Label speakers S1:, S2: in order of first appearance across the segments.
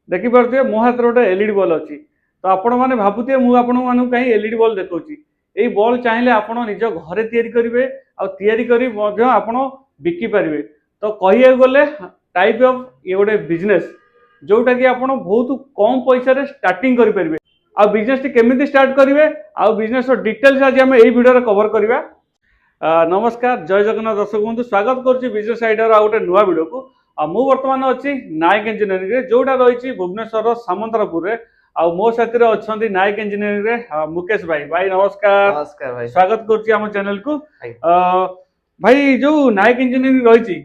S1: देखि पारथि मो हाथ गोटे एलईडी बल्ब अच्छी तो आपण मैंने भावुए मुझे आपण कहीं एलईडी बल्ब देखा यही बल्ब चाहिए आपण निज घरे तैयारी करेंगे आपण बिकी पारे तो कह गले टाइप ऑफ ये गोटे बिजनेस जोटा कि आप बहुत कम पैसा स्टार्टिंग करेंगे आ बिजनेस टी केमी स्टार्ट करेंगे आ बिजनेस डिटेल्स आज आम यही वीडियो कवर करवा। नमस्कार जय जगन्नाथ दर्शक बंधु स्वागत करुच्ची बिजनेस आइडिया गोटे नुआ वीडियो को मु बर्तमान अच्छी नायक इंजीनियरिंग जोटा रही भुवनेश्वर सामंतरापुर मो साथी अच्छा नायक इंजीनियरिंग मुकेश भाई भाई नमस्कार।
S2: नमस्कार भाई
S1: स्वागत करुच्ची आम चैनल को। भाई जो नायक इंजीनियरिंग रही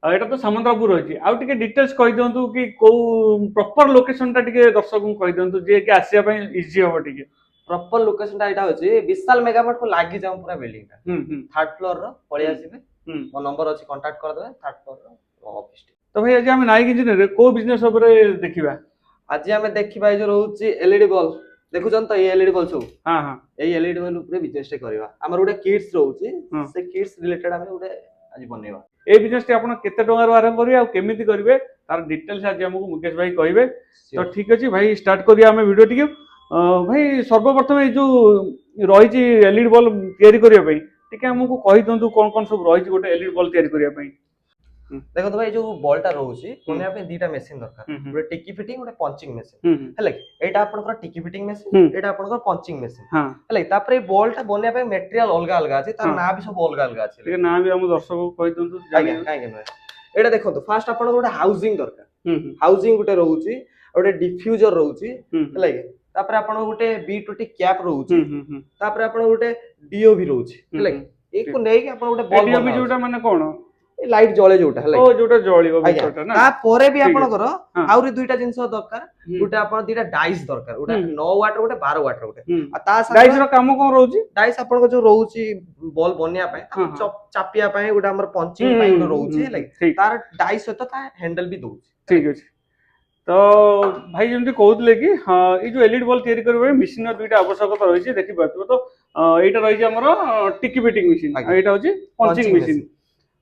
S1: एटा तो सामंतरापुर रही आउ टे डिटेल्स कही दिंतु कि कौ प्रॉपर लोकेशन टा टे दर्शक को कही दिंतु जे कि आसिया इजी हम टे
S2: प्रॉपर लोकेशन टा एटा होची विशाल मेगामार्ट को लागी जाऊ पूरा बिल्डिंग टा थर्ड फ्लोर रो पळि आसीबे मो नंबर अछि कांटेक्ट कर देबे थर्ड फ्लोर रो ऑफिस।
S1: तो भाई आज हम नायक इंजीनियर को बिजनेस ऊपर देखिबा
S2: आज हम देखिबा जो रहउची एलईडी बल्ब देखुछन तो ये एलईडी बल्ब सब
S1: हां हां
S2: एई एलईडी बल्ब ऊपर बिजनेस टे करबा हमर उडे किड्स रहउची से किड्स रिलेटेड हम उडे आज बनेबा
S1: ए बिजनेस टे आपण केते टंगा रो आरंभ करिवे आ केमिति करिवे तार डिटेल्स आज हमको मुकेश भाई कहिबे। तो ठीक अछि भाई स्टार्ट करिया हम वीडियो टिके। भाई सर्वप्रथम ये जो रही एलईडी बल्ब तैयारी करने टे हमको कही दिंतु कौन कौन सब रही गोटे एलईडी बल्ब तैयारी करने।
S2: देखो तो भाई जो बॉलटा रहउची कोनिया पे दीटा मशीन दरकार गोटे टिकी फिटिंग गोटे पंचिंग मशीन हेले एटा आपनकर टिकी फिटिंग मशीन एटा आपनकर पंचिंग मशीन हेले तापर ए बॉलटा बनिया पे मटेरियल अलगा अलगा अछि तार ना भी सब अलगा अलगा अछि ठीक ना भी हम दर्शक को कहि दंतु जानि काहे के एटा देखो तो फास्ट आपन गोटे हाउसिंग दरकार हाउसिंग गोटे रहउची गोटे डिफ्यूजर रहउची हेले तापर आपण गोटे B20 कैप रहउची तापर आपण गोटे डीओवी रहउची हेले एको नै कि आपण गोटे बल्ब
S1: डीओवी जोटा माने कोन
S2: लाइट जळे जोटा हेले
S1: ओ जोटा जळिबो बिटटा ना
S2: ता परे भी आपण कर आउरी दुईटा जिंस दरकार गोटे आपण दीटा डाइस दरकार गोटे 9 वाट गोटे 12 वाट गोटे आ ता
S1: डाइस रो काम कोन रहउची
S2: डाइस आपण को जो रहउची बॉल बनिया पय चापिया पय गोटे हमर पंचिंग पय गोटे रहउची हेले तार डाइस सहित ता हैंडल भी दउची
S1: ठीक अछि। तो भाई जमती कहते कि हाँ ये जो एलईडी बल्ब तैयारी करबे मशीन दुईटा आवश्यकता रही देखि पाथबो। तो एटा रही हमर टिकी फिटिंग मशीन एटा होची पंचिंग मशीन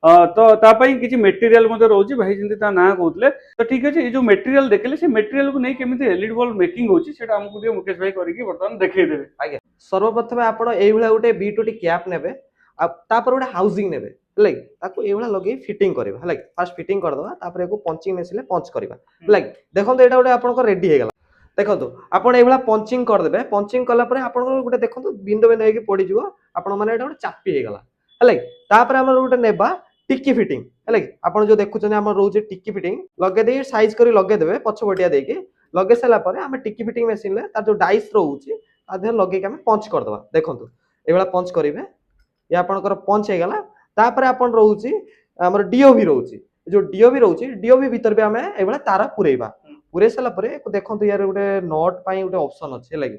S1: तो तापाई किछि मटेरियल मध्ये रहउची भाई जंती ता ना कहतले। तो ठीक अछि ये जो मटेरियल देखले से मटेरियल को नै केमिति एलईडी बल्ब मेकिंग होची सेटा हमकु दियो मुकेश भाई करिकि बर्तमान देखै देबे।
S2: आगे सर्वप्रथम आपण एई भला गोटे B20 कैप नेबे आ तापर गोटे हाउसिंग नेबे लाइक ताको एवला लगे फिटिंग करबा लाइक फास्ट फिटिंग कर दबा तापर एको पंचिंग मशीन ले पंच करबा लाइक देखंतो एटा गोटे आपन को रेडी हे गेला देखंतो आपण एवला पंचिंग कर देबे पंचिंग कला परे आपन को गोटे देखंतो बिंदु बिंदु हे के पड़ी जिवो आपण माने एटा गोटे चापी हे गेला लाइक तापर हमर गोटे नेबा टिक्की फिटिंग लाइक आपण जो देखुछन हमर रोजे टिक्की फिटिंग लगे दे साइज करी लगे देबे पछ बटिया दे के लगे सला परे हम टिक्की फिटिंग मशीन ले तार जो डाइस रहउची आधे लगे के हम पंच कर दबा देखंतो एवला पंच करिवे या आपण कर पंच हे गेला तापर आपण रहउची हमर डीओवी रहउची जो डीओवी रहउची डीओवी भीतर भी हमें एबला तारा पुरेबा पुरे सला परे देखंतो यार गोटे नट पई गोटे ऑप्शन अछि लागी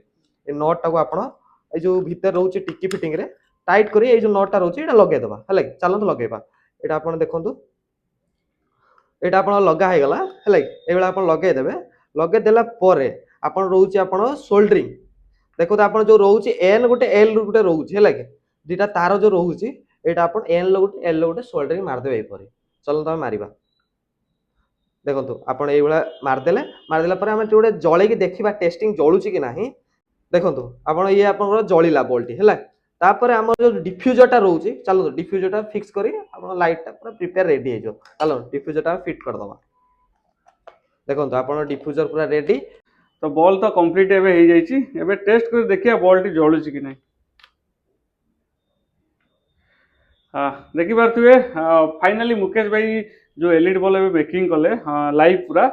S2: ए नट टाको आपण ए जो भीतर रहउची टिक्की फिटिंग रे टाइट करी ए जो नट टा रहउची एटा लगे दबा हला चलंत लगेबा एटा आपण देखंतो एटा आपण लगा हे गेला हला एबला आपण लगे देबे लगे देला परे आपण रहउची आपण सोल्डरिंग देखो तो आपण जो रहउची एन गोटे एल गोटे रहउची हला दीटा तार जो रहउची एटा आपण एन लोगोटे एल लोगोटे सोल्डरिंग मार देबे परे चलो त मारिबा देखंतो आपण एई वाला मार देला परे हम जोडे जळे की देखिबा टेस्टिंग जळुची कि नाही देखंतो आपण ये आपण जळिला बोल्टी हैला तापर हमर जो डिफ्यूजर टा रहउची चलो डिफ्यूजर टा फिक्स करी आपण लाइट टा पूरा प्रिपेयर रेडी हे जो चलो डिफ्यूजर टा फिट कर दबा देखंतो आपण डिफ्यूजर पूरा रेडी।
S1: तो बॉल तो कंप्लीट एबे हे जाईची एबे टेस्ट कर देखिया बॉल टी जळुची कि नाही। हाँ देखी पारे फाइनाली मुकेश भाई जो एलईडी बल्ब मेकिंग कले लाइव पूरा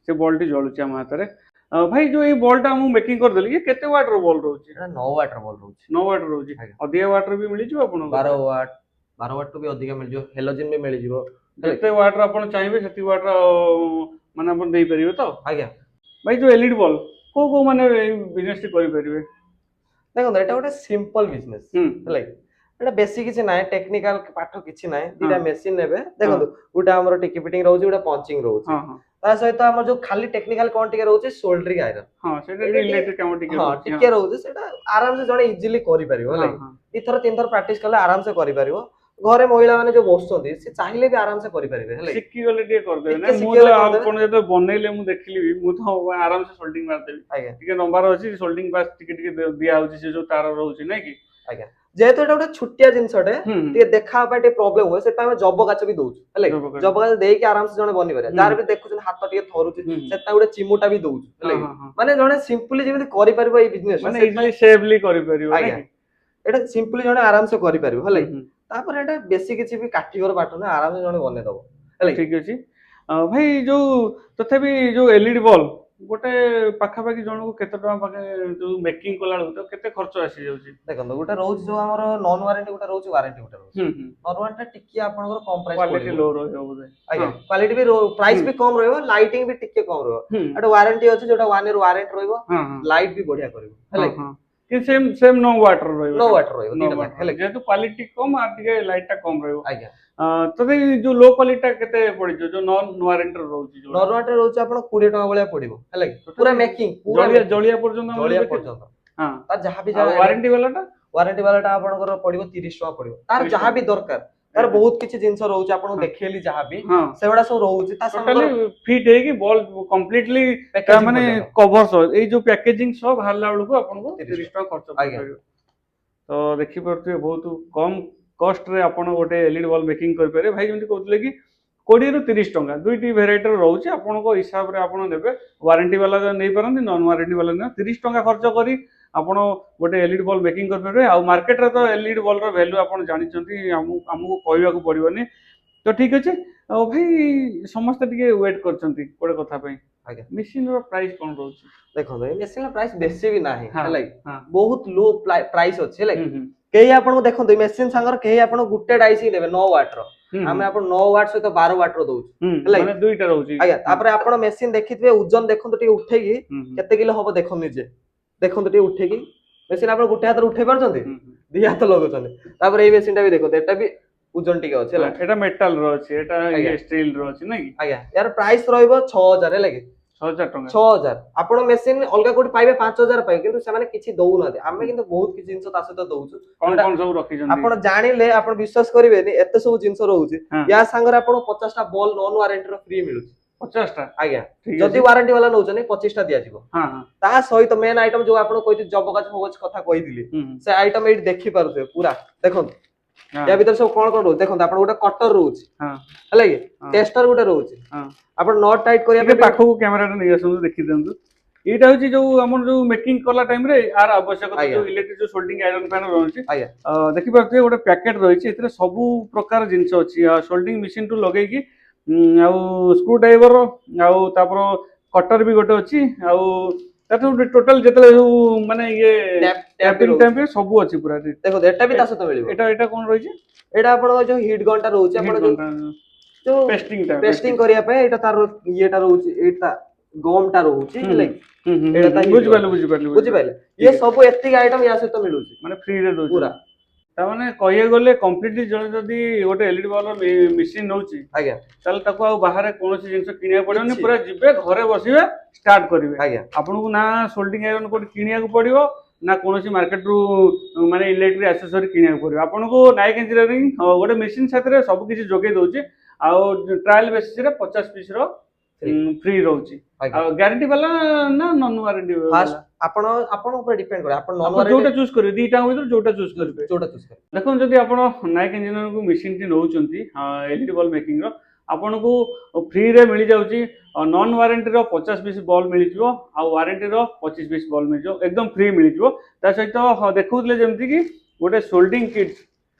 S1: से बॉल टी जळुची हम हाथ रे। भाई जो ये बॉलटा हम मेकिंग कर देली ये केते वाट रो बॉल रहउची
S2: एटा 9 वाट रो बॉल रहउची
S1: 9 वाट रहउची अधिक वाट रो भी मिली जो आपण
S2: 12 वाट तो भी अधिक मिल जो हेलोजन भी मिल जिवो
S1: केते वाट रो आपण चाहिबे सेती वाट रो माने आपण देई परिबे तो
S2: आज्ञा
S1: भाई जो एलईडी बल्ब को माने बिजनेस टी करि परिबे
S2: देखो एटा गोटे सिंपल बिजनेस लाइक एटा बेसी किछि नाय टेक्निकल पाठ किछि नाय दीटा मशीन नेबे देखो गोटा हमर टिकी फिटिंग रहउची गोटा पंचिंग रहउची हां हां ता सहित हमर जो खाली टेक्निकल कोन टिके रहउची सोल्डरिंग आयरन हां सेटा रिलेटेड काम टिके हां टिके रहउची सेटा आराम से जणे इजीली करि परिबो लाइक इ थर तीन थर प्रैक्टिस करले आराम से करि परिबो ଘରେ ମହିଳା ମାନେ ଯୋଉ ବସୁଛନ୍ତି ସେ ଚାହିଁଲେ ବି ଆରାମ ସେ କରିପାରିବେ ହେଲା।
S1: ଶିଖିଗଲେ ଟିକେ କରିଦେବେ
S2: ଟିକେ
S1: ନା ମୁଁ
S2: ଶିଖିଗଲେ
S1: ତ
S2: କରିଦେବେ।
S1: ଆପଣ ଯେତେବେଳେ ବନେଇଲେ ମୁଁ ଦେଖିଲି ବି ମୁଁ ତ ଆରାମସେ ସୋଲ୍ଡରିଂ ମାରିଦେବି
S2: ଆଜ୍ଞା
S1: ଟିକେ ନମ୍ବର ଅଛି ସୋଲ୍ଡରିଂ ବାସ୍ ଟିକେ ଟିକେ ଦିଆ ହଉଛି ସେ ଯୋଉ ତାର ରହୁଛି ନାଇଁ କି
S2: ଆଜ୍ଞା ଯେହେତୁ ଏଟା ଗୋଟେ ଛୋଟିଆ ଜିନିଷଟେ
S1: ହୁଁ
S2: ଟିକେ ଦେଖା ପାଇଁ ଟିକେ ପ୍ରୋବ୍ଲେମ ହୁଏ ସେଥିପାଇଁ ଆମେ ଜବ କାଚ ବି ଦଉଛୁ ହେଲା
S1: ଜବ କାଚ।
S2: ଜବ କାଚ ଦେଇକି ଆରାମସେ ଜଣେ ବନି ପାରିବ
S1: ହୁଁ।
S2: ଯାହାର ବି ଦେଖୁଛନ୍ତି ହାତ ଟିକେ ଥରୁଛି
S1: ହୁଁ।
S2: ସେଥିପାଇଁ ଗୋଟେ ଚିମୁଟା ବି ଦଉଛୁ
S1: ହଁ
S2: ହେଲା
S1: ହଁ ହଁ
S2: ମାନେ ଜଣେ ସିମ୍ପଲି ଯେମିତି କରିପାରିବ ଏଇ ବିଜନେସ
S1: ମାନେ ଇଜିଲି ସେଫଲି କରିପାରିବ ନାଇଁ
S2: ଆଜ୍ଞା
S1: କି
S2: ଏଟା ସିମ୍ପଲି ଜଣେ ଆରାମସେ କରିପାରିବ ହେଲା
S1: ହୁଁ।
S2: ତାପରେ ଏଟା ବେଶୀ କିଛି ବି କାଠିକର ପାଠ ନା ଆରାମସେ ଜଣେ ବନେଇଦବ ହେଲା
S1: ଠିକ ଅଛି ଭାଇ ଯୋଉ ତଥାପି ଯୋଉ ଏଲଇଡି ବଲ୍ବ ଗୋଟେ ପାଖାପାଖି ଜଣକୁ କେତେ ଟଙ୍କା ପାଖେ ଯୋଉ ମେକିଂ କଲା ବେଳକୁ ତାକୁ କେତେ ଖର୍ଚ୍ଚ ଆସିଯାଉଛି
S2: ଦେଖନ୍ତୁ ଗୋଟେ ରହୁଛି ଯୋଉ ଆମର ନନ୍ ୱାରେଣ୍ଟି ଗୋଟେ ରହୁଛି ୱାରେଣ୍ଟି ଗୋଟେ ରହୁଛି
S1: ହୁଁ ହୁଁ
S2: ନନ୍ ୱାରେଣ୍ଟି ଟିକେ ଆପଣଙ୍କର କମ ପ୍ରାଇସ୍
S1: କ୍ୱାଲିଟି
S2: ପଡିବ
S1: ଲୋ ରହିବ ବୋଧେ
S2: ଆଜ୍ଞା
S1: ହଁ
S2: କ୍ୱାଲିଟି ବି ପ୍ରାଇସ୍
S1: ହୁଁ।
S2: ବି କମ ରହିବ ଲାଇଟିଂ ବି ଟିକେ କମ ରହିବ
S1: ହୁଁ
S2: ଗୋଟେ ୱାରେଣ୍ଟି ଅଛି ଯୋଉଟା 1 ଇୟର ୱାରେଣ୍ଟି ରହିବ
S1: ହଁ ହଁ
S2: ଲାଇଟ୍ ବି ବଢିଆ କରିବ
S1: ହଁ
S2: ହେଲା
S1: ହଁ କି ସେମ୍ ସେମ୍ नो ୱାଟର ରହିବ
S2: नो
S1: ସେଟା।
S2: ୱାଟର ରହିବ
S1: नो
S2: ଦିଟା ଯାକ
S1: ୱାଟର
S2: ହେଲା
S1: ଯେହେତୁ କ୍ୱାଲିଟି କମ ଆଉ ଟିକେ ଲାଇଟ୍ ଟା କମ ରହିବ
S2: ଆଜ୍ଞା
S1: ତଥାପି ଯୋଉ ଲୋ କ୍ୱାଲିଟି ଟା କେତେ ପଡିଯିବ ଯୋଉ ନନ୍ ୱାରେଣ୍ଟି ରହୁଛି ଯୋଉଟା
S2: ନନ୍ ୱାରେଣ୍ଟି ରହୁଛି ଆପଣ 20 ଟଙ୍କା ଭଳିଆ ପଡିବ ହେଲା ପୁରା
S1: ତଥାପି
S2: ମେକିଂ ପୁରା
S1: ଜଳିଆ ଜଳିଆ ପର୍ଯ୍ୟନ୍ତ ଆମର
S2: ଜଳିଆ
S1: ଦେଖେଇବ?
S2: ପର୍ଯ୍ୟନ୍ତ
S1: ହଁ
S2: ତାର ଯାହା ବି
S1: ଆଉ ୱାରେଣ୍ଟି ବାଲାଟା
S2: ୱାରେଣ୍ଟି ବାଲାଟା ଆପଣଙ୍କର ପଡିବ 30 ଟଙ୍କା ପଡିବ ତାର
S1: 30
S2: ଯାହା ବି
S1: ଟଙ୍କା
S2: ଦରକାର ତାର ବହୁତ କିଛି ଜିନିଷ ରହୁଛି ଆପଣଙ୍କୁ
S1: ହଁ
S2: ଦେଖେଇଲି ଯାହା ବି
S1: ହଁ
S2: ସେଗୁଡା ସବୁ ରହୁଛି ତା
S1: ଟୋଟାଲି
S2: ସାଙ୍ଗରେ
S1: ଫିଟ୍ ହେଇକି ବଲ୍ବ କମ୍ପ୍ଲିଟଲି
S2: ପ୍ୟାକେଜିଂ
S1: ମାନେ
S2: ପର୍ଯ୍ୟନ୍ତ
S1: କଭର ସହ ଏଇ ଯୋଉ ପ୍ୟାକେଜିଂ ସହ ବାହାରିଲା ବେଳକୁ ଆପଣଙ୍କୁ
S2: 30
S1: 30 ଟଙ୍କା ଖର୍ଚ୍ଚ
S2: ଆଜ୍ଞା
S1: ପଡିପାରିବ ତ ଦେଖିପାରୁଥିବେ ବହୁତ କମ କଷ୍ଟରେ ଆପଣ ଗୋଟେ ଏଲଇଡି ବଲ୍ବ ମେକିଂ କରିପାରିବେ ଭାଇ ଯେମିତି କହୁଥିଲେ କି 20 ରୁ 30 ଟଙ୍କା ଦୁଇଟି ଭେରାଇଟିର ରହୁଛି ଆପଣଙ୍କ ହିସାବରେ ଆପଣ ନେବେ ୱାରେଣ୍ଟି ବାଲା ନେଇପାରନ୍ତି ନନ୍ ୱାରେଣ୍ଟି ବାଲା ନେବେ 30 ଟଙ୍କା ଖର୍ଚ୍ଚ କରି ଆପଣ ଗୋଟେ ଏଲଇଡି ବଲ୍ବ ମେକିଂ କରିପାରିବେ ଆଉ ମାର୍କେଟରେ ତ ଏଲଇଡି ବଲ୍ବର ଭ୍ୟାଲୁ ଆପଣ ଜାଣିଛନ୍ତି ଆମକୁ କହିବାକୁ ପଡିବନି ତ ଠିକ ଅଛି ଆଉ ଭାଇ ସମସ୍ତେ ଟିକେ ୱେଟ୍ କରିଛନ୍ତି ଗୋଟେ କଥା ପାଇଁ
S2: ଆଜ୍ଞା
S1: ମେସିନର ପ୍ରାଇସ୍ କଣ ରହୁଛି
S2: ଦେଖନ୍ତୁ ଏ ମେସିନର ପ୍ରାଇସ୍ ବେଶୀ ବି ନାହିଁ
S1: ହଁ
S2: ହେଲା
S1: ହଁ
S2: ବହୁତ ଲୋ ପ୍ରାଇସ୍ ଅଛି ହେଲା
S1: ହୁଁ ହୁଁ
S2: କେହି ଆପଣଙ୍କୁ ଦେଖନ୍ତୁ ମେସିନ ସାଙ୍ଗରେ କେହି ଆପଣଙ୍କୁ ଗୋଟେ ଡାଇସ୍ ହିଁ ଦେବେ 9 ୱାଟ୍ ର
S1: ହୁଁ
S2: ଆମେ ଆପଣ 9 ୱାଟ୍ ସହିତ 12 ୱାଟ୍ ର ଦଉଛୁ
S1: ହୁଁ
S2: ହେଲା
S1: ମାନେ ଦୁଇଟା ରହୁଛି
S2: ଆଜ୍ଞା ତାପରେ ଆପଣ ମେସିନ ଦେଖିଥିବେ ଓଜନ ଦେଖନ୍ତୁ ଟିକେ ଉଠେଇକି
S1: ହୁଁ ହୁଁ
S2: କେତେ କିଲୋ ହବ ଦେଖନ୍ତୁ ନିଜେ ଦେଖନ୍ତୁ ଟିକେ ଉଠେଇକି ମେସିନ ଆପଣ ଗୋଟେ ହାତରେ ଉଠେଇ ପାରୁଛନ୍ତି
S1: ହୁଁ ହୁଁ
S2: ଦି ହାତ ଲଗାଉଛନ୍ତି ତାପରେ ଏଇ ମେସିନ ଟା ବି ଦେଖନ୍ତୁ ଏଟା ବି ଓଜନ ଟିକେ ଅଛି ହେଲା
S1: ଏଟା ମେଟାଲ ର ଅଛି ଏଟା
S2: ଆଜ୍ଞା
S1: ଷ୍ଟିଲ ର ଅଛି ନାଇଁ କି
S2: ଆଜ୍ଞା ୟାର ପ୍ରାଇସ୍ ରହିବ 6000 ହେଲା କି
S1: 6000 ଟଙ୍କା
S2: 6000 ଆପଣ ମେସିନ ଅଲଗା କୋଉଠି ପାଇବେ 5000 ପାଇବେ କିନ୍ତୁ ସେମାନେ କିଛି ଦଉନାହାନ୍ତି ଆମେ କିନ୍ତୁ ବହୁତ କିଛି ଜିନିଷ ତା ସହିତ ଦଉଛୁ
S1: କଣ
S2: ଯୋଉଟା
S1: କଣ ସବୁ ରଖିଛନ୍ତି
S2: ଆପଣ ଜାଣିଲେ ଆପଣ ବିଶ୍ୱାସ କରିବେନି ଏତେ ସବୁ ଜିନିଷ ରହୁଛି
S1: ହଁ
S2: ୟା ସାଙ୍ଗରେ ଆପଣ 50 ଟା ବଲ୍ ନନ୍ ୱାରେଣ୍ଟି ର ଫ୍ରି ମିଳୁଛି
S1: 50 ଟା
S2: ଆଜ୍ଞା
S1: ଠିକ
S2: ଯଦି
S1: ଅଛି
S2: ୱାରେଣ୍ଟି ବାଲା ନଉଛନ୍ତି 25 ଟା ଦିଆଯିବ
S1: ହଁ ହଁ
S2: ତା ସହିତ ମେନ୍ ଆଇଟମ ଯୋଉ ଆପଣ କହିଥିଲି ଜବକାଚ ଫବକାଚ କଥା କହିଥିଲି
S1: ହୁଁ
S2: ସେ ଆଇଟମ ଏଇଠି ଦେଖିପାରୁଥିବେ ପୁରା ଦେଖନ୍ତୁ
S1: ହଁ
S2: ୟା ଭିତରେ ସବୁ କଣ କଣ ରହୁଛି ଦେଖନ୍ତୁ ଆପଣ ଗୋଟେ କଟର ରହୁଛି
S1: ହଁ
S2: ହେଲା କି
S1: ହଁ
S2: ଟେଷ୍ଟର ଗୋଟେ ରହୁଛି
S1: ହଁ
S2: ଆପଣ ନଟ୍ ଟାଇଟ୍ କରିବା
S1: ଟିକେ
S2: ପାଇଁ
S1: ପାଖକୁ କ୍ୟାମେରାଟା ନେଇ ଆସନ୍ତୁ ଦେଖିଦିଅନ୍ତୁ ଏଇଟା ହଉଛି ଯୋଉ ଆମର ଯୋଉ ମେକିଂ କଲା ଟାଇମରେ ଆର ଆବଶ୍ୟକତା
S2: ଆଜ୍ଞା
S1: ଯୋଉ ଇଲେକ୍ଟ୍ରିକ ଯୋଉ ସୋଲ୍ଡରିଂ ଆଇରନ ଫ୍ୟାନ ରହୁଛି
S2: ଆଜ୍ଞା
S1: ଦେଖିପାରୁଥିବେ ଗୋଟେ ପ୍ୟାକେଟ ରହିଛି ଏଥିରେ ସବୁ ପ୍ରକାର ଜିନିଷ ଅଛି ସୋଲ୍ଡରିଂ ମେସିନ ଠୁ ଲଗେଇକି ଆଉ ସ୍କ୍ରୁ ଡ୍ରାଇଭର ଆଉ ତାପରେ କଟର ବି ଗୋଟେ ଅଛି ଆଉ ତାଠୁ ଟୋଟାଲ ଯେତେବେଳେ ସବୁ ମାନେ ଇଏ
S2: ଟ୍ୟାପ ବି
S1: ଟ୍ୟାପିଂ
S2: ରହୁଛି
S1: ଟାଇମ ସବୁ ଅଛି ପୁରା
S2: ଦେଖନ୍ତୁ ଏଟା ବି ତା ସହିତ ମିଳିବ
S1: ଏଟା ଏଟା କଣ ରହିଛି
S2: ଏଇଟା ଆପଣଙ୍କ ଯୋଉ ହିଟ୍ ଗନ୍ ଟା ରହୁଛି ଆପଣ
S1: ହିଟ୍
S2: ଯୋଉ
S1: ଘଣ୍ଟା
S2: ଯୋଉ
S1: ପେଷ୍ଟିଂ ଟା
S2: ପେଷ୍ଟିଂ କରିବା ପାଇଁ ଏଇଟା ତାର ଇଏଟା ରହୁଛି ଏଇଟା ଗମ୍ ଟା ରହୁଛି ହେଲା କି ଏଇଟା ତା heat gun ଟା।
S1: ବୁଝିପାରିଲି
S2: ବୁଝିପାରିଲେ ଇଏ ସବୁ ଏତିକି ଆଇଟମ ୟା ସହିତ ମିଳୁଛି
S1: ମାନେ ଫ୍ରିରେ ଦଉଛନ୍ତି
S2: ପୁରା
S1: ତାମାନେ କହିବାକୁ ଗଲେ କମ୍ପ୍ଲିଟଲି ଜଣେ ଯଦି ଗୋଟେ ଏଲଇଡି ବଲ୍ବ ମେସିନ ନଉଛି
S2: ଆଜ୍ଞା
S1: ତାହେଲେ ତାକୁ ଆଉ ବାହାରେ କୌଣସି ଜିନିଷ କିଣିବାକୁ ପଡିବନି
S2: କିଛି।
S1: ପୁରା ଯିବେ ଘରେ ବସିବେ ଷ୍ଟାର୍ଟ କରିବେ
S2: ଆଜ୍ଞା
S1: ଆପଣଙ୍କୁ ନା ସୋଲ୍ଡରିଂ ଆଇରନ କୋଉଠି କିଣିବାକୁ ପଡିବ ନା କୌଣସି ମାର୍କେଟରୁ ମାନେ ଇଲେକ୍ଟ୍ରିକ ଆକ୍ସେସରି କିଣିବାକୁ ପଡିବ ଆପଣଙ୍କୁ ନାଇକ ଇଞ୍ଜିନିୟରିଂ ଗୋଟେ ମେସିନ ସାଥିରେ ସବୁ କିଛି ଯୋଗେଇ ଦଉଛି ଆଉ ଟ୍ରାଏଲ ବେସିସରେ 50 ପିସ୍ ର ଫ୍ରି ରହୁଛି
S2: ଆଜ୍ଞା
S1: ଆଉ ଗ୍ୟାରେଣ୍ଟି ବାଲା ନା ନନ୍ ୱାରେଣ୍ଟି
S2: ଫାଷ୍ଟ
S1: ବାଲା
S2: ଆପଣ ଆପଣଙ୍କ ଉପରେ ଡିପେଣ୍ଡ କରେ ଆପଣ ନନ୍
S1: ଆପଣ ଯୋଉଟା ଚୁଜ କରିବେ ଦିଟା ଭିତରୁ ଯୋଉଟା ଚୁଜ କରିବେ
S2: ଯୋଉଟା ଚୁଜ କରିବେ
S1: ଦେଖନ୍ତୁ ଯଦି ଆପଣ ନାଇକ ଇଞ୍ଜିନିୟରିଂ ମେସିନଟି ନେଉଛନ୍ତି ଏଲଇଡି ବଲ୍ବ ମେକିଂର ଆପଣଙ୍କୁ ଫ୍ରିରେ ମିଳିଯାଉଛି ନନ୍ ୱାରେଣ୍ଟିର 50 ପିସ୍ ବଲ୍ବ ମିଳିଯିବ ଆଉ ୱାରେଣ୍ଟିର 25 ପିସ୍ ବଲ୍ବ ମିଳିଯିବ ଏକଦମ ଫ୍ରି ମିଳିଯିବ ତା ସହିତ ଦେଖୁଥିଲେ ଯେମିତିକି ଗୋଟେ ସୋଲ୍ଡରିଂ କିଟ୍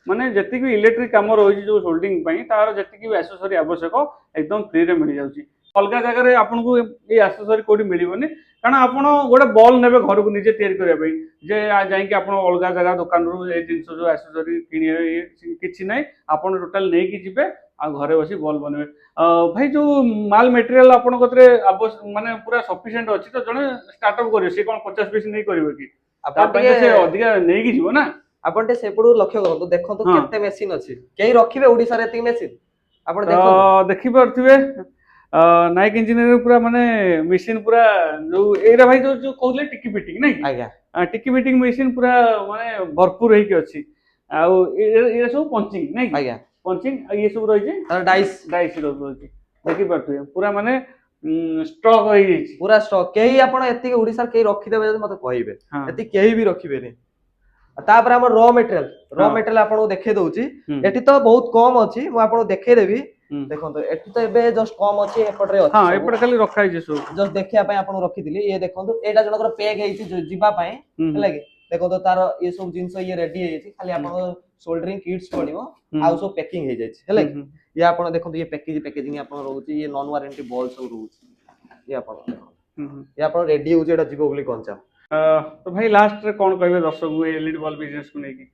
S1: ମାନେ ଯେତିକି ଇଲେକ୍ଟ୍ରିକ କାମ ରହିଛି ଯୋଉ ସୋଲ୍ଡରିଂ ପାଇଁ ତାର ଯେତିକି ବି ଆକ୍ସେସରି ଆବଶ୍ୟକ ଏକଦମ ଫ୍ରିରେ ମିଳିଯାଉଛି ଅଲଗା ଜାଗାରେ ଆପଣଙ୍କୁ ଏଇ ଆକ୍ସେସରି କୋଉଠି ମିଳିବନି କାରଣ ଆପଣ ଗୋଟେ ବଲ୍ ନେବେ ଘରକୁ ନିଜେ ତିଆରି କରିବା ପାଇଁ ଯେ ଯାଇକି ଆପଣ ଅଲଗା ଜାଗା ଦୋକାନରୁ ଏଇ ଜିନିଷ ଯୋଉ ଆକ୍ସେସରି କିଣିବେ କିଛି ନାହିଁ ଆପଣ ଟୋଟାଲ ନେଇକି ଯିବେ ଆଉ ଘରେ ବସି ବଲ୍ ବନେଇବେ ଭାଇ ଯୋଉ ମାଲ ମେଟେରିଆଲ ଆପଣଙ୍କ କତିରେ ମାନେ ପୁରା ସଫିସିଏଣ୍ଟ ଅଛି ତ ଜଣେ ଷ୍ଟାର୍ଟଅପ୍ କରିବେ ସେ କଣ 50 ପିସ୍ ନେଇ କରିବେ କି ତା
S2: ଆପଣ
S1: ପାଇଁ
S2: ଟିକେ
S1: ସେ ଅଧିକା ନେଇକି ଯିବ ନା
S2: ଆପଣ ଟିକେ ସେପଟୁ ଲକ୍ଷ୍ୟ କରନ୍ତୁ ଦେଖନ୍ତୁ
S1: ହଁ।
S2: କେତେ ମେସିନ ଅଛି କେହି ରଖିବେ ଓଡିଶାରେ ଏତିକି ମେସିନ ଆପଣ
S1: ତ
S2: ଦେଖନ୍ତୁ
S1: ଦେଖିପାରୁଥିବେ ନାଇକ ଇଞ୍ଜିନିୟରିଂ ପୁରା ମାନେ ମେସିନ ପୁରା ଯୋଉ ଏଇଟା ଭାଇ ଯୋଉ କହୁଥିଲେ ଟିକି ଫିଟିଂ ନାଇଁ କି
S2: ଆଜ୍ଞା
S1: ଟିକି ଫିଟିଂ ମେସିନ ପୁରା ମାନେ ଭରପୁର ହେଇକି ଅଛି ଆଉ ଏ ସବୁ ପଞ୍ଚିଂ ନାଇଁ କି
S2: ଆଜ୍ଞା
S1: ପଞ୍ଚିଂ ଇଏ ସବୁ ରହିଛି
S2: ତାର ଡାଇସ୍
S1: ଡାଇସ୍ ରହୁଛି ଦେଖିପାରୁଥିବେ ପୁରା ମାନେ ଷ୍ଟ୍ରକ୍ ହେଇଯାଇଛି
S2: ପୁରା ଷ୍ଟକ୍ କେହି ଆପଣ ଏତିକି ଓଡିଶାରେ କେହି ରଖିଦେବେ ଯଦି ମତେ କହିବେ
S1: ହଁ
S2: ଏତିକି କେହି ବି ରଖିବେନି ତାପରେ ଆମର ର
S1: ହଁ।
S2: ମେଟେରିଆଲ ଆପଣଙ୍କୁ ଦେଖେଇ ଦଉଛି
S1: ହୁଁ।
S2: ଏଠି ତ ବହୁତ କମ ଅଛି ମୁଁ ଆପଣଙ୍କୁ ଦେଖେଇଦେବି
S1: ହୁଁ।
S2: ଦେଖନ୍ତୁ ଏଠି ତ ଏବେ ଜଷ୍ଟ କମ ଅଛି ଏପଟରେ ଅଛି
S1: ହଁ
S2: ସବୁ
S1: ଏପଟେ ଖାଲି ରଖା ହେଇଛି ସବୁ
S2: ଜଷ୍ଟ ଦେଖିବା ପାଇଁ ଆପଣଙ୍କୁ ରଖିଥିଲି ଇଏ ଦେଖନ୍ତୁ ଏଇଟା ଜଣଙ୍କର ପେକ୍ ହେଇଛି ଯିବା ପାଇଁ
S1: ହୁଁ
S2: ହେଲା କି ଦେଖନ୍ତୁ ତାର ଇଏ ସବୁ ଜିନିଷ ଇଏ ରେଡି ହେଇଯାଇଛି ଖାଲି
S1: ହୁଁ।
S2: ଆପଣଙ୍କ ସୋଲ୍ଡରିଂ କିଟ୍ସ ପଡିବ
S1: ହୁଁ।
S2: ଆଉ ସବୁ ପ୍ୟାକିଂ ହେଇଯାଇଛି ହେଲା କି
S1: ହୁଁ।
S2: ଇଏ ଆପଣ ଦେଖନ୍ତୁ ଇଏ ପ୍ୟାକେଜିଂ ଆପଣ ରହୁଛି ଇଏ ନନ୍ ୱାରେଣ୍ଟି ବଲ୍ ସବୁ ରହୁଛି ଇଏ ଆପଣ
S1: ହୁଁ। ହୁଁ।
S2: ଇଏ ଆପଣ ରେଡି ହଉଛି ଏଇଟା ଯିବ ବୋଲି କଞ୍ଚା
S1: ତ ଭାଇ ଲାଷ୍ଟରେ କଣ କହିବେ ଦର୍ଶକଙ୍କୁ ଏଲଇଡି ବଲ୍ ବିଜନେସକୁ ନେଇକି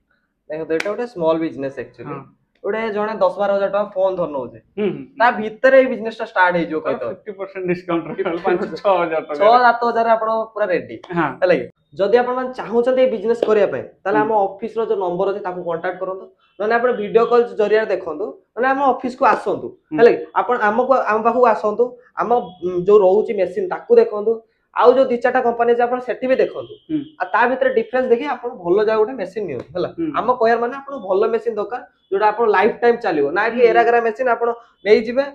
S2: ଦେଖନ୍ତୁ ଏଇଟା ଗୋଟେ ସ୍ମଲ୍ ବିଜନେସ୍ ଆକ୍ଚୁଆଲି
S1: ହଁ।
S2: ଗୋଟେ ଜଣେ 10-12 ହଜାର ଟଙ୍କା ଫୋନ୍ ଧରି ନଉଛି
S1: ହୁଁ
S2: ତା ଭିତରେ ଏଇ ବିଜନେସ୍ ଟା ଷ୍ଟାର୍ଟ ହେଇଯିବ କହିଦେବ
S1: 50% ଡିସକାଉଣ୍ଟ ରହିବ 5-6 ହଜାର ଟଙ୍କା
S2: 6-7 ହଜାର ଆପଣ ପୁରା ରେଡି
S1: ହଁ
S2: ହେଲା କି ଯଦି ଆପଣ ମାନେ ଚାହୁଁଛନ୍ତି ଏଇ ବିଜନେସ୍ କରିବା ପାଇଁ ତାହେଲେ
S1: ହୁଁ।
S2: ଆମ ଅଫିସର ଯୋଉ ନମ୍ବର ଅଛି ତାକୁ କଣ୍ଟାକ୍ଟ କରନ୍ତୁ ନହେଲେ ଆପଣ ଭିଡିଓ କଲ୍ ଜରିଆରେ ଦେଖନ୍ତୁ ନହେଲେ ଆମ ଅଫିସକୁ ଆସନ୍ତୁ ହେଲା କି ଆପଣ ଆମ ପାଖକୁ ଆସନ୍ତୁ ଆମ ଯୋଉ ରହୁଛି ମେସିନ୍ ତାକୁ ଦେଖନ୍ତୁ ଆଉ ଯୋଉ 2-4ଟା କମ୍ପାନୀ ଅଛି ଆପଣ ସେଠି ବି ଦେଖନ୍ତୁ
S1: ହୁଁ।
S2: ଆଉ ତା ଭିତରେ ଡିଫରେନ୍ସ ଦେଖି ଆପଣ ଭଲ ଜାଗା ଗୋଟେ ମେସିନ୍ ନିଅନ୍ତୁ ହେଲା
S1: ହୁଁ।
S2: ଆମ କହିବାର ମାନେ ଆପଣ ଭଲ ମେସିନ୍ ଦରକାର ଯୋଉଟା ଆପଣ ଲାଇଫ୍ ଟାଇମ୍ ଚାଲିବ ନା କି
S1: ହୁଁ।
S2: ଏରାଗେରା ମେସିନ୍ ଆପଣ ନେଇଯିବେ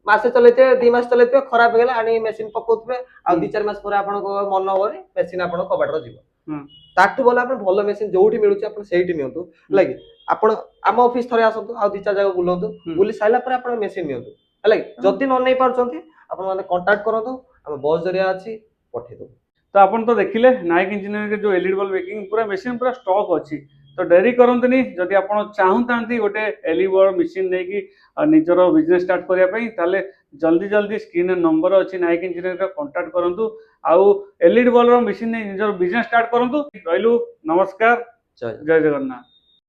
S2: ମାସେ ଚଲେଇଥିବେ 2 ମାସ ଚଲେଇଥିବେ ଖରାପ ହେଇଗଲା ଆଣି ମେସିନ୍ ପକଉଥିବେ ଆଉ
S1: ହୁଁ।
S2: 2-4 ମାସ ପରେ ଆପଣଙ୍କ ମନ ହବନି ମେସିନ୍ ଆପଣଙ୍କ କବାଟରେ ଯିବ
S1: ହୁଁ।
S2: ତାଠୁ ଭଲ ଆପଣ ଭଲ ମେସିନ୍ ଯୋଉଠି ମିଳୁଛି ଆପଣ ସେଇଠି ନିଅନ୍ତୁ ହେଲା କି ଆପଣ ଆମ ଅଫିସ ଥରେ ଆସନ୍ତୁ ଆଉ 2-4 ଜାଗା ବୁଲନ୍ତୁ
S1: ହୁଁ।
S2: ବୁଲି ସାରିଲା ପରେ ଆପଣ ମେସିନ୍ ନିଅନ୍ତୁ ହେଲା କି ଯଦି ନ ନେଇ ପାରୁଛନ୍ତି ଆପଣ ମାନେ କଣ୍ଟାକ୍ଟ କରନ୍ତୁ ଆମ ବସ୍ ଜରିଆ ଅଛି ପଠେଇଦେବୁ
S1: ତ ଆପଣ ତ ଦେଖିଲେ ନାୟକ ଇଞ୍ଜିନିୟରିଂରେ ଯୋଉ ଏଲଇଡି ବଲ୍ ମେକିଂ ପୁରା ମେସିନ୍ ପୁରା ଷ୍ଟକ୍ ଅଛି ତ ଡେରି କରନ୍ତୁନି ଯଦି ଆପଣ ଚାହୁଁଥାନ୍ତି ଗୋଟେ ଏଲଇଡି ବଲ୍ ମେସିନ୍ ନେଇକି ନିଜର ବିଜନେସ୍ ଷ୍ଟାର୍ଟ କରିବା ପାଇଁ ତାହେଲେ ଜଲ୍ଦି ଜଲ୍ଦି ସ୍କ୍ରିନରେ ନମ୍ବର ଅଛି ନାୟକ ଇଞ୍ଜିନିୟରିଂର କଣ୍ଟାକ୍ଟ କରନ୍ତୁ ଆଉ ଏଲଇଡି ବଲ୍ର ମେସିନ୍ ନେଇ ନିଜର ବିଜନେସ୍ ଷ୍ଟାର୍ଟ କରନ୍ତୁ ରହିଲୁ ନମସ୍କାର
S2: ଜୟ
S1: ଜୟ ଜଗନ୍ନାଥ